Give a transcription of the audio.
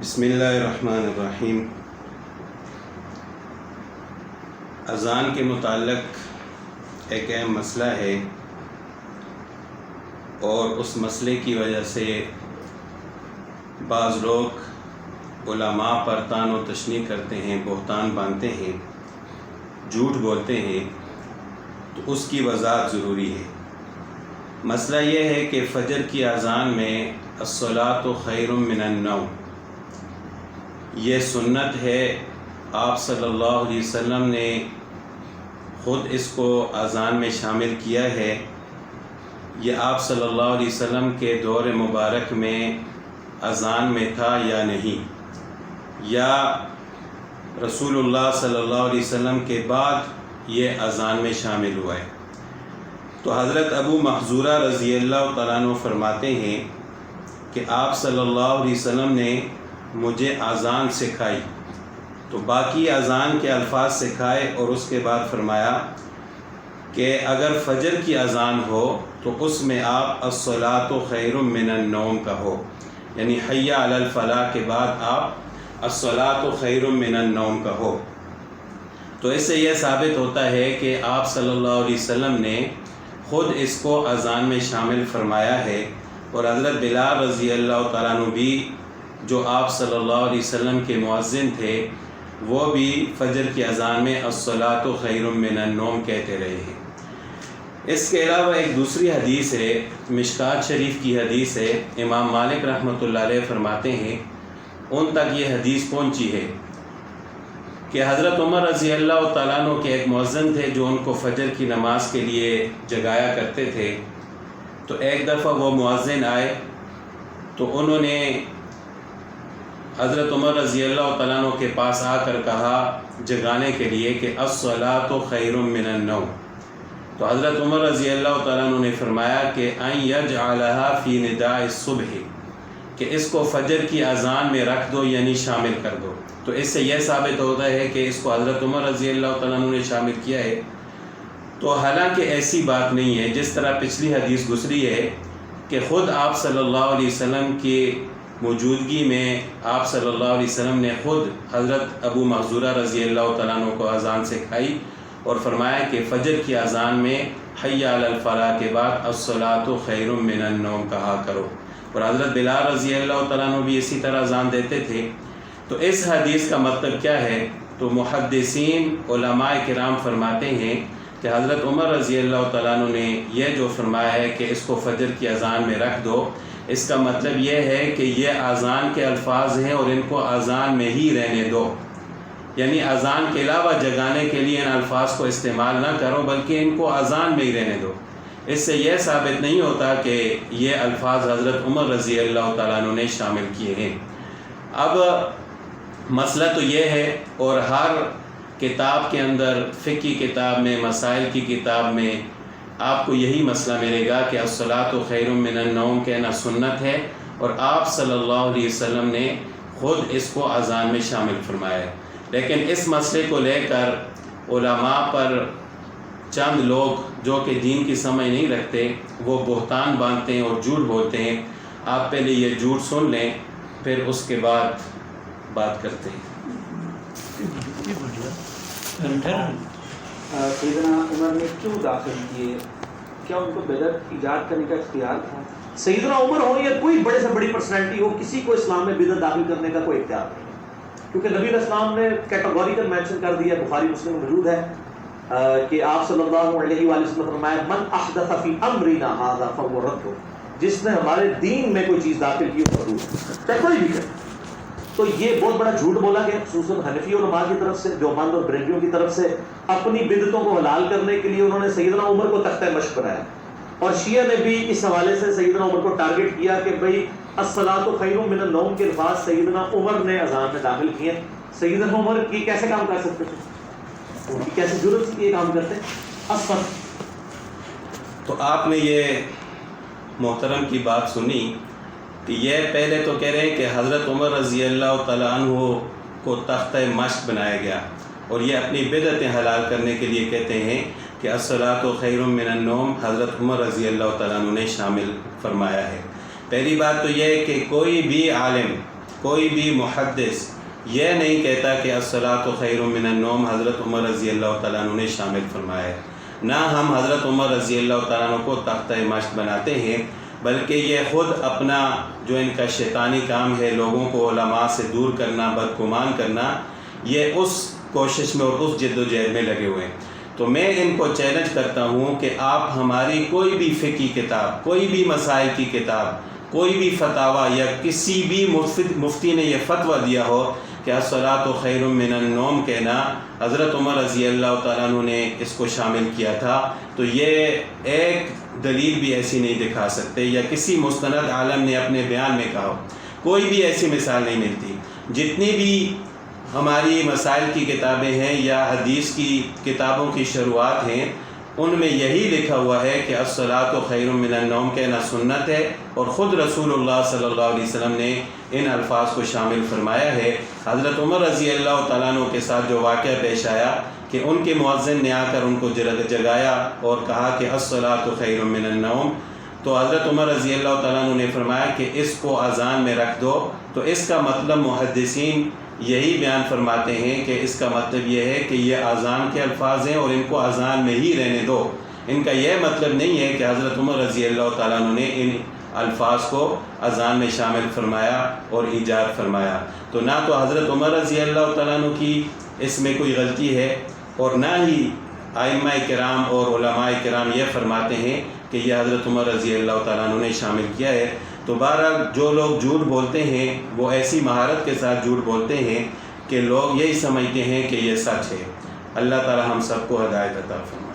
بسم اللہ الرحمن الرحیم۔ اذان کے متعلق ایک اہم مسئلہ ہے اور اس مسئلے کی وجہ سے بعض لوگ علماء پر طعن و تشنیع کرتے ہیں، بہتان باندھتے ہیں، جھوٹ بولتے ہیں، تو اس کی وضاحت ضروری ہے۔ مسئلہ یہ ہے کہ فجر کی اذان میں الصلاۃ خیر من النوم، یہ سنت ہے، آپ صلی اللہ علیہ وسلم نے خود اس کو اذان میں شامل کیا ہے۔ یہ آپ صلی اللہ علیہ وسلم کے دور مبارک میں اذان میں تھا یا نہیں، یا رسول اللہ صلی اللہ علیہ وسلم کے بعد یہ اذان میں شامل ہوا ہے۔ تو حضرت ابو محذورہ رضی اللہ تعالیٰ عنہ فرماتے ہیں کہ آپ صلی اللہ علیہ وسلم نے مجھے اذان سکھائی، تو باقی اذان کے الفاظ سکھائے اور اس کے بعد فرمایا کہ اگر فجر کی اذان ہو تو اس میں آپ الصلاۃ خیر من النوم کہو، یعنی حی علی الفلاح کے بعد آپ الصلاۃ خیر من النوم کہو۔ تو اس سے یہ ثابت ہوتا ہے کہ آپ صلی اللہ علیہ وسلم نے خود اس کو اذان میں شامل فرمایا ہے، اور حضرت بلال رضی اللہ تعالیٰ عنہ بھی جو آپ صلی اللہ علیہ وسلم کے مؤذن تھے، وہ بھی فجر کی اذان میں الصلاۃ خیر من النوم کہتے رہے ہیں۔ اس کے علاوہ ایک دوسری حدیث ہے، مشکات شریف کی حدیث ہے، امام مالک رحمۃ اللہ علیہ فرماتے ہیں ان تک یہ حدیث پہنچی ہے کہ حضرت عمر رضی اللہ تعالیٰ عنہ کے ایک مؤذن تھے جو ان کو فجر کی نماز کے لیے جگایا کرتے تھے۔ تو ایک دفعہ وہ مؤذن آئے تو انہوں نے حضرت عمر رضی اللہ تعالیٰ عنہ کے پاس آ کر کہا جگانے کے لیے کہ الصلاۃ خیر من النوم۔ تو حضرت عمر رضی اللہ تعالیٰ عنہ نے فرمایا کہ ان یجعلها فی نداء الصبح، کہ اس کو فجر کی اذان میں رکھ دو، یعنی شامل کر دو۔ تو اس سے یہ ثابت ہوتا ہے کہ اس کو حضرت عمر رضی اللہ تعالیٰ عنہ نے شامل کیا ہے۔ تو حالانکہ ایسی بات نہیں ہے، جس طرح پچھلی حدیث گزری ہے کہ خود آپ صلی اللہ علیہ وسلم کی موجودگی میں آپ صلی اللہ علیہ وسلم نے خود حضرت ابو محذورہ رضی اللہ تعالیٰ عنہ کو اذان سکھائی اور فرمایا کہ فجر کی اذان میں حی علی الفلاح کے بعد الصلاۃ خیر من النوم کہا کرو، اور حضرت بلال رضی اللہ تعالیٰ عنہ بھی اسی طرح اذان دیتے تھے۔ تو اس حدیث کا مطلب کیا ہے؟ تو محدثین علماء کرام فرماتے ہیں کہ حضرت عمر رضی اللہ تعالیٰ عنہ نے یہ جو فرمایا ہے کہ اس کو فجر کی اذان میں رکھ دو، اس کا مطلب یہ ہے کہ یہ اذان کے الفاظ ہیں اور ان کو اذان میں ہی رہنے دو، یعنی اذان کے علاوہ جگانے کے لیے ان الفاظ کو استعمال نہ کرو، بلکہ ان کو اذان میں ہی رہنے دو۔ اس سے یہ ثابت نہیں ہوتا کہ یہ الفاظ حضرت عمر رضی اللہ تعالیٰ عنہ نے شامل کیے ہیں۔ اب مسئلہ تو یہ ہے، اور ہر کتاب کے اندر، فقہی کتاب میں، مسائل کی کتاب میں آپ کو یہی مسئلہ ملے گا کہ الصلاۃ خیر من النوم کہنا سنت ہے، اور آپ صلی اللہ علیہ وسلم نے خود اس کو اذان میں شامل فرمایا ہے۔ لیکن اس مسئلے کو لے کر علماء پر چند لوگ جو کہ دین کی سمجھ نہیں رکھتے، وہ بہتان باندھتے ہیں اور جھوٹ بولتے ہیں۔ آپ پہلے یہ جھوٹ سن لیں، پھر اس کے بعد بات کرتے ہیں۔ سیدنا عمر نے کیوں داخل کیے؟ کیا ان کو بدعت ایجاد کرنے کا اختیار تھا؟ سیدنا عمر ہو یا کوئی بڑے سے بڑی پرسنالٹی ہو، کسی کو اسلام میں بدعت داخل کرنے کا کوئی اختیار نہیں، کیونکہ نبی علیہ السلام نے کیٹیگوریکل مینشن کر دیا، بخاری مسلم میں موجود ہے کہ آپ صلی اللہ علیہ وآلہ وسلم نے فرمایا من احدث فی امرنا ھذا فہو رد، جس نے ہمارے دین میں کوئی چیز داخل کی وہ مردود، چاہے کوئی بھی کرے۔ تو یہ بہت بڑا جھوٹ بولا گیا، خصوصاً حنفی علماء کی طرف سے، دیوبند اور بریلویوں کی طرف سے۔ اپنی بدعتوں کو حلال کرنے کے لیے انہوں نے سیدنا عمر کو تختہ مشق بنایا، اور شیعہ نے بھی اس حوالے سے سیدنا عمر کو ٹارگٹ کیا کہ بھئی الصلاۃ خیر من النوم کے الفاظ سیدنا عمر نے اذان میں داخل کیے۔ سیدنا عمر کی کیسے کام کر سکتے تھے؟ ان کی کیسے ضرورت تھی یہ کام کرتے؟ اصفر۔ تو آپ نے یہ محترم کی بات سنی کہ یہ پہلے تو کہہ رہے ہیں کہ حضرت عمر رضی اللہ تعالیٰ عنہ کو تختہ مشق بنایا گیا، اور یہ اپنی بدعتیں حلال کرنے کے لیے کہتے ہیں کہ الصلاۃ خیر من النوم حضرت عمر رضی اللہ تعالیٰ عنہ نے شامل فرمایا ہے۔ پہلی بات تو یہ ہے کہ کوئی بھی عالم کوئی بھی محدث یہ نہیں کہتا کہ الصلاۃ خیر من النوم حضرت عمر رضی اللہ تعالیٰ عنہ نے شامل فرمایا ہے، نہ ہم حضرت عمر رضی اللہ تعالیٰ عنہ کو تختہ مشق بناتے ہیں، بلکہ یہ خود اپنا جو ان کا شیطانی کام ہے لوگوں کو علماء سے دور کرنا، بدگمان کرنا، یہ اس کوشش میں اور اس جد و جہد میں لگے ہوئے ہیں۔ تو میں ان کو چیلنج کرتا ہوں کہ آپ ہماری کوئی بھی فقہی کتاب، کوئی بھی مسائل کی کتاب، کوئی بھی فتاویٰ یا کسی بھی مفتی نے یہ فتویٰ دیا ہو کہ الصلاۃ خیر من النوم کہنا حضرت عمر رضی اللہ تعالیٰ عنہ نے اس کو شامل کیا تھا، تو یہ ایک دلیل بھی ایسی نہیں دکھا سکتے یا کسی مستند عالم نے اپنے بیان میں کہا ہو، کوئی بھی ایسی مثال نہیں ملتی۔ جتنی بھی ہماری مسائل کی کتابیں ہیں یا حدیث کی کتابوں کی شروعات ہیں، ان میں یہی لکھا ہوا ہے کہ الصلاۃ خیر من النوم کہنا سنت ہے، اور خود رسول اللہ صلی اللہ علیہ وسلم نے ان الفاظ کو شامل فرمایا ہے۔ حضرت عمر رضی اللہ تعالیٰ عنہ کے ساتھ جو واقعہ پیش آیا کہ ان کے مؤذن نے آ کر ان کو جگایا اور کہا کہ الصلاۃ خیر من النوم، تو حضرت عمر رضی اللہ تعالیٰ عنہ نے فرمایا کہ اس کو اذان میں رکھ دو۔ تو اس کا مطلب محدثین یہی بیان فرماتے ہیں کہ اس کا مطلب یہ ہے کہ یہ اذان کے الفاظ ہیں اور ان کو اذان میں ہی رہنے دو۔ ان کا یہ مطلب نہیں ہے کہ حضرت عمر رضی اللہ تعالیٰ عنہ نے ان الفاظ کو اذان میں شامل فرمایا اور ایجاد فرمایا۔ تو نہ تو حضرت عمر رضی اللہ تعالیٰ عنہ کی اس میں کوئی غلطی ہے، اور نہ ہی ائمہ کرام اور علماء کرام یہ فرماتے ہیں کہ یہ حضرت عمر رضی اللہ تعالیٰ عنہ نے شامل کیا ہے۔ تو بہرحال جو لوگ جھوٹ بولتے ہیں وہ ایسی مہارت کے ساتھ جھوٹ بولتے ہیں کہ لوگ یہی سمجھتے ہیں کہ یہ سچ ہے۔ اللہ تعالیٰ ہم سب کو ہدایت عطا فرمائے۔